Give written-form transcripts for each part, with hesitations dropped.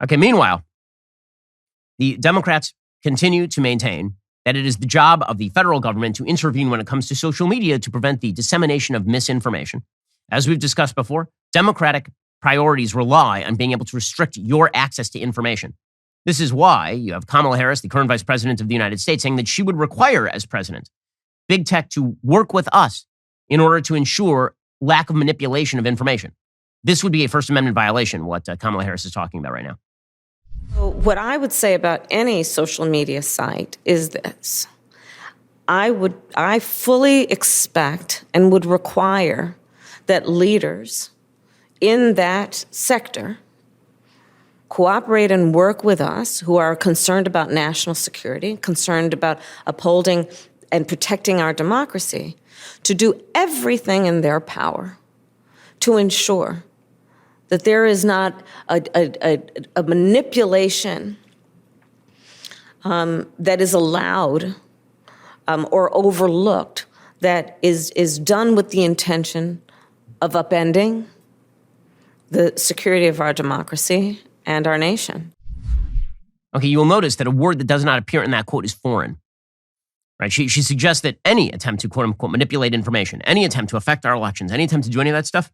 Okay, meanwhile, the Democrats continue to maintain that it is the job of the federal government to intervene when it comes to social media to prevent the dissemination of misinformation. As we've discussed before, Democratic priorities rely on being able to restrict your access to information. This is why you have Kamala Harris, the current vice president of the United States, saying that she would require, as president, big tech to work with us in order to ensure lack of manipulation of information. This would be a First Amendment violation, what Kamala Harris is talking about right now. What I would say about any social media site is this. I fully expect and would require that leaders in that sector cooperate and work with us who are concerned about national security, concerned about upholding and protecting our democracy, to do everything in their power to ensure that there is not a manipulation that is allowed or overlooked that is done with the intention of upending the security of our democracy and our nation. Okay, you will notice that a word that does not appear in that quote is foreign. Right? She suggests that any attempt to, quote unquote, manipulate information, any attempt to affect our elections, any attempt to do any of that stuff,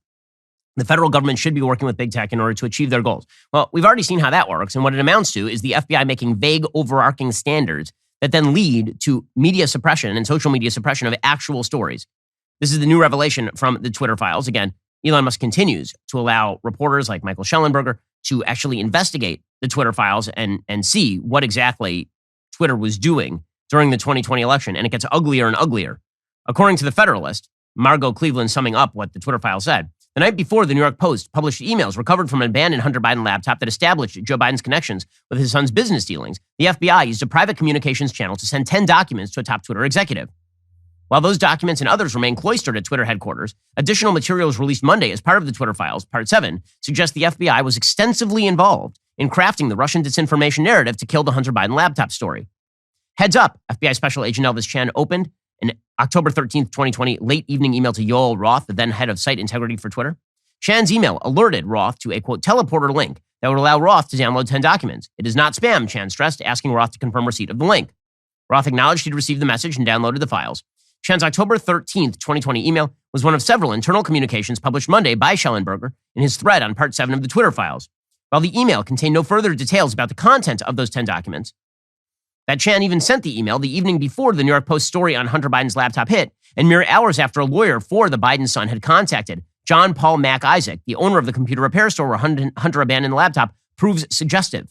the federal government should be working with big tech in order to achieve their goals. Well, we've already seen how that works, and what it amounts to is the FBI making vague, overarching standards that then lead to media suppression and social media suppression of actual stories. This is the new revelation from the Twitter files. Again, Elon Musk continues to allow reporters like Michael Schellenberger to actually investigate the Twitter files and see what exactly Twitter was doing during the 2020 election, and it gets uglier and uglier. According to the Federalist, Margot Cleveland summing up what the Twitter files said, the night before, the New York Post published emails recovered from an abandoned Hunter Biden laptop that established Joe Biden's connections with his son's business dealings. The FBI used a private communications channel to send 10 documents to a top Twitter executive. While those documents and others remain cloistered at Twitter headquarters, additional materials released Monday as part of the Twitter files, Part 7, suggest the FBI was extensively involved in crafting the Russian disinformation narrative to kill the Hunter Biden laptop story. Heads up, FBI Special Agent Elvis Chan opened an October 13th, 2020 late evening email to Yoel Roth, the then head of site integrity for Twitter. Chan's email alerted Roth to a, quote, teleporter link that would allow Roth to download 10 documents. It is not spam, Chan stressed, asking Roth to confirm receipt of the link. Roth acknowledged he'd received the message and downloaded the files. Chan's October 13th, 2020 email was one of several internal communications published Monday by Schellenberger in his thread on Part 7 of the Twitter files. While the email contained no further details about the content of those 10 documents, that Chan even sent the email the evening before the New York Post story on Hunter Biden's laptop hit, and mere hours after a lawyer for the Biden son had contacted John Paul Mac Isaac, the owner of the computer repair store where Hunter abandoned the laptop, proves suggestive.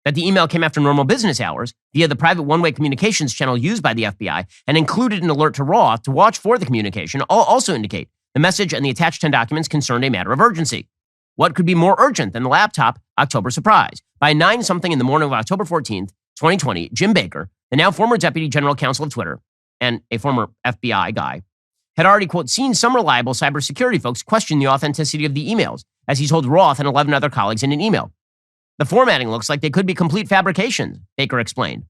That the email came after normal business hours via the private one-way communications channel used by the FBI and included an alert to Roth to watch for the communication also indicate the message and the attached 10 documents concerned a matter of urgency. What could be more urgent than the laptop October surprise? By 9-something in the morning of October 14th, 2020, Jim Baker, the now former deputy general counsel of Twitter and a former FBI guy, had already, quote, seen some reliable cybersecurity folks question the authenticity of the emails, as he told Roth and 11 other colleagues in an email. The formatting looks like they could be complete fabrications, Baker explained.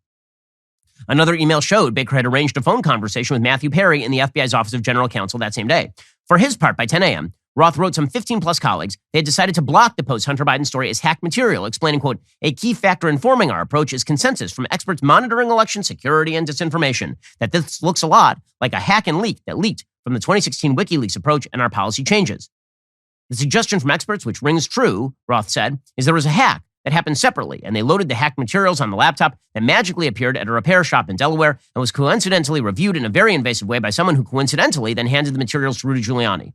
Another email showed Baker had arranged a phone conversation with Matthew Perry in the FBI's Office of General Counsel that same day. For his part, by 10 a.m., Roth wrote some 15-plus colleagues they had decided to block the post-Hunter Biden story as hacked material, explaining, quote, a key factor informing our approach is consensus from experts monitoring election security and disinformation, that this looks a lot like a hack and leak that leaked from the 2016 WikiLeaks approach and our policy changes. The suggestion from experts, which rings true, Roth said, is there was a hack that happened separately, and they loaded the hacked materials on the laptop that magically appeared at a repair shop in Delaware and was coincidentally reviewed in a very invasive way by someone who coincidentally then handed the materials to Rudy Giuliani.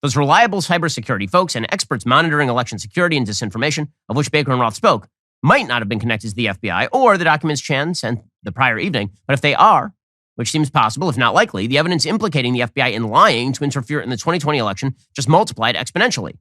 Those reliable cybersecurity folks and experts monitoring election security and disinformation, of which Baker and Roth spoke, might not have been connected to the FBI or the documents Chan sent the prior evening, but if they are, which seems possible, if not likely, the evidence implicating the FBI in lying to interfere in the 2020 election just multiplied exponentially.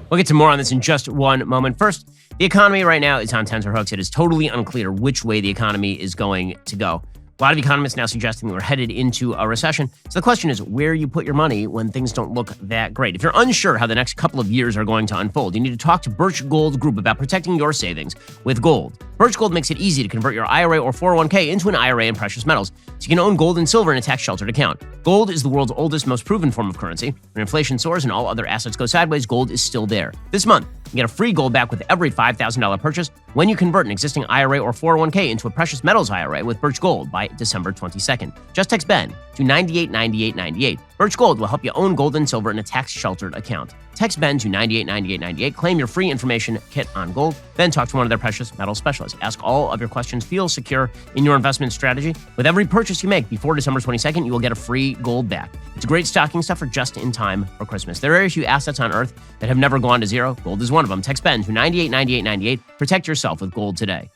We'll get to more on this in just one moment. First, the economy right now is on tenterhooks. It is totally unclear which way the economy is going to go. A lot of economists now suggesting that we're headed into a recession. So the question is where you put your money when things don't look that great. If you're unsure how the next couple of years are going to unfold, you need to talk to Birch Gold Group about protecting your savings with gold. Birch Gold makes it easy to convert your IRA or 401k into an IRA in precious metals, so you can own gold and silver in a tax-sheltered account. Gold is the world's oldest, most proven form of currency. When inflation soars and all other assets go sideways, gold is still there. This month, you get a free gold back with every $5,000 purchase when you convert an existing IRA or 401k into a precious metals IRA with Birch Gold by December 22nd. Just text BEN to 989898. Birch Gold will help you own gold and silver in a tax-sheltered account. Text BEN to 989898. Claim your free information kit on gold. Then talk to one of their precious metal specialists. Ask all of your questions. Feel secure in your investment strategy. With every purchase you make before December 22nd, you will get a free gold back. It's a great stocking stuffer just in time for Christmas. There are very few assets on Earth that have never gone to zero. Gold is one of them. Text BEN to 989898. Protect yourself with gold today.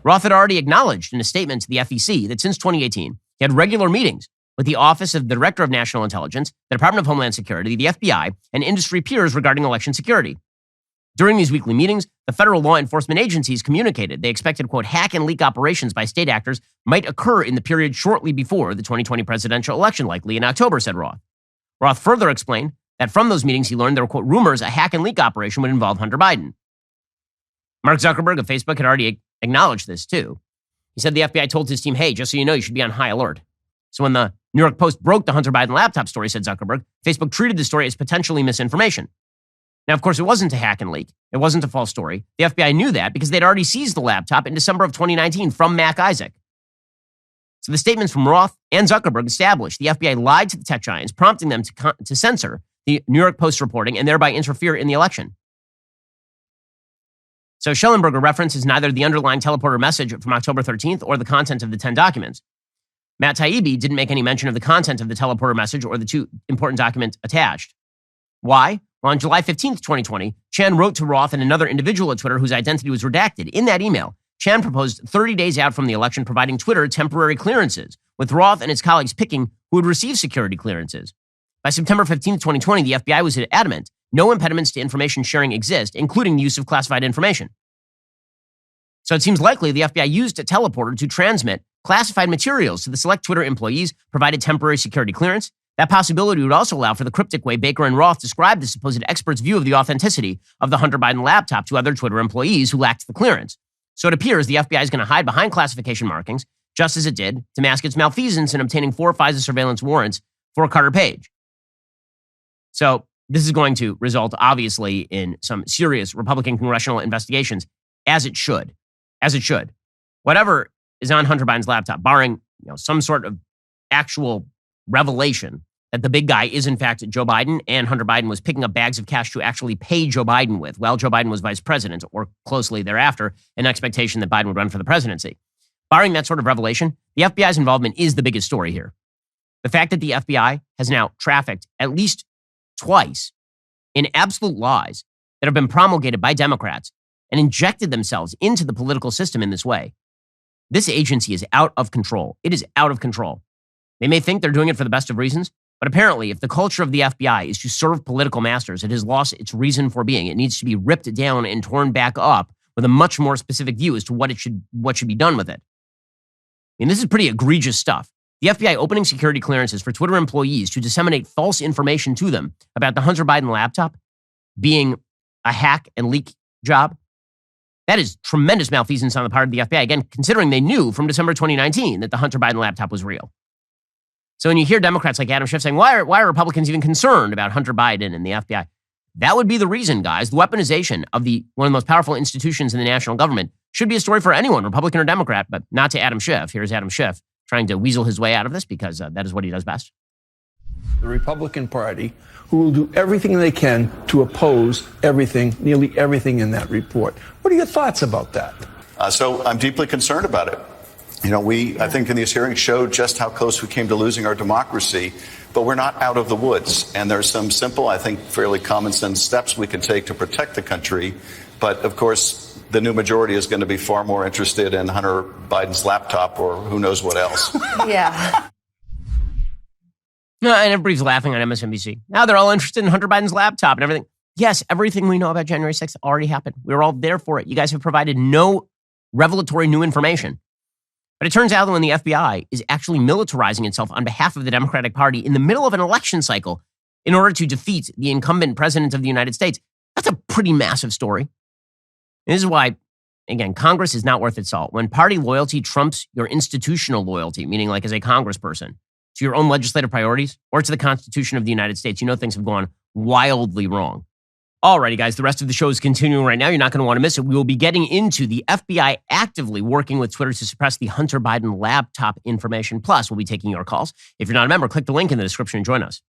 Roth had already acknowledged in a statement to the FEC that since 2018, he had regular meetings with the Office of the Director of National Intelligence, the Department of Homeland Security, the FBI, and industry peers regarding election security. During these weekly meetings, the federal law enforcement agencies communicated they expected, quote, hack and leak operations by state actors might occur in the period shortly before the 2020 presidential election, likely in October, said Roth. Roth further explained that from those meetings he learned there were, quote, rumors a hack and leak operation would involve Hunter Biden. Mark Zuckerberg of Facebook had already acknowledged this, too. He said the FBI told his team, hey, just so you know, you should be on high alert. So when the New York Post broke the Hunter Biden laptop story, said Zuckerberg, Facebook treated the story as potentially misinformation. Now, of course, it wasn't a hack and leak. It wasn't a false story. The FBI knew that because they'd already seized the laptop in December of 2019 from Mac Isaac. So the statements from Roth and Zuckerberg established the FBI lied to the tech giants, prompting them to censor the New York Post reporting and thereby interfere in the election. So Schellenberger references neither the underlying teleporter message from October 13th or the content of the 10 documents. Matt Taibbi didn't make any mention of the content of the teleporter message or the two important documents attached. Why? Well, on July 15th, 2020, Chan wrote to Roth and another individual at Twitter whose identity was redacted. In that email, Chan proposed 30 days out from the election providing Twitter temporary clearances, with Roth and his colleagues picking who would receive security clearances. By September 15th, 2020, the FBI was adamant no impediments to information sharing exist, including the use of classified information. So it seems likely the FBI used a teleporter to transmit classified materials to the select Twitter employees, provided temporary security clearance. That possibility would also allow for the cryptic way Baker and Roth described the supposed expert's view of the authenticity of the Hunter Biden laptop to other Twitter employees who lacked the clearance. So it appears the FBI is going to hide behind classification markings, just as it did to mask its malfeasance in obtaining 4 FISA surveillance warrants for Carter Page. So this is going to result, obviously, in some serious Republican congressional investigations, as it should. As it should. Whatever is on Hunter Biden's laptop, barring some sort of actual revelation that the big guy is, in fact, Joe Biden, and Hunter Biden was picking up bags of cash to actually pay Joe Biden with while Joe Biden was vice president, or closely thereafter, an expectation that Biden would run for the presidency. Barring that sort of revelation, the FBI's involvement is the biggest story here. The fact that the FBI has now trafficked at least twice in absolute lies that have been promulgated by Democrats and injected themselves into the political system in this way. This agency is out of control. It is out of control. They may think they're doing it for the best of reasons, but apparently if the culture of the FBI is to serve political masters, it has lost its reason for being. It needs to be ripped down and torn back up with a much more specific view as to what should be done with it. I mean, this is pretty egregious stuff. The FBI opening security clearances for Twitter employees to disseminate false information to them about the Hunter Biden laptop being a hack and leak job. That is tremendous malfeasance on the part of the FBI, again, considering they knew from December 2019 that the Hunter Biden laptop was real. So when you hear Democrats like Adam Schiff saying, why are Republicans even concerned about Hunter Biden and the FBI? That would be the reason, guys. The weaponization of one of the most powerful institutions in the national government should be a story for anyone, Republican or Democrat, but not to Adam Schiff. Here's Adam Schiff trying to weasel his way out of this because that is what he does best. The Republican Party, who will do everything they can to oppose nearly everything in that report. What are your thoughts about that? So I'm deeply concerned about it. I think in these hearings showed just how close we came to losing our democracy, but we're not out of the woods. And there's some simple, I think, fairly common sense steps we can take to protect the country. But of course, the new majority is going to be far more interested in Hunter Biden's laptop or who knows what else. Yeah. No, and everybody's laughing on MSNBC. Now they're all interested in Hunter Biden's laptop and everything. Yes, everything we know about January 6th already happened. We were all there for it. You guys have provided no revelatory new information. But it turns out that when the FBI is actually militarizing itself on behalf of the Democratic Party in the middle of an election cycle in order to defeat the incumbent president of the United States, that's a pretty massive story. And this is why again, Congress is not worth its salt. When party loyalty trumps your institutional loyalty, meaning like as a congressperson, to your own legislative priorities or to the Constitution of the United States, you know things have gone wildly wrong. Alrighty, guys, the rest of the show is continuing right now. You're not going to want to miss it. We will be getting into the FBI actively working with Twitter to suppress the Hunter Biden laptop information. Plus, we'll be taking your calls. If you're not a member, click the link in the description and join us.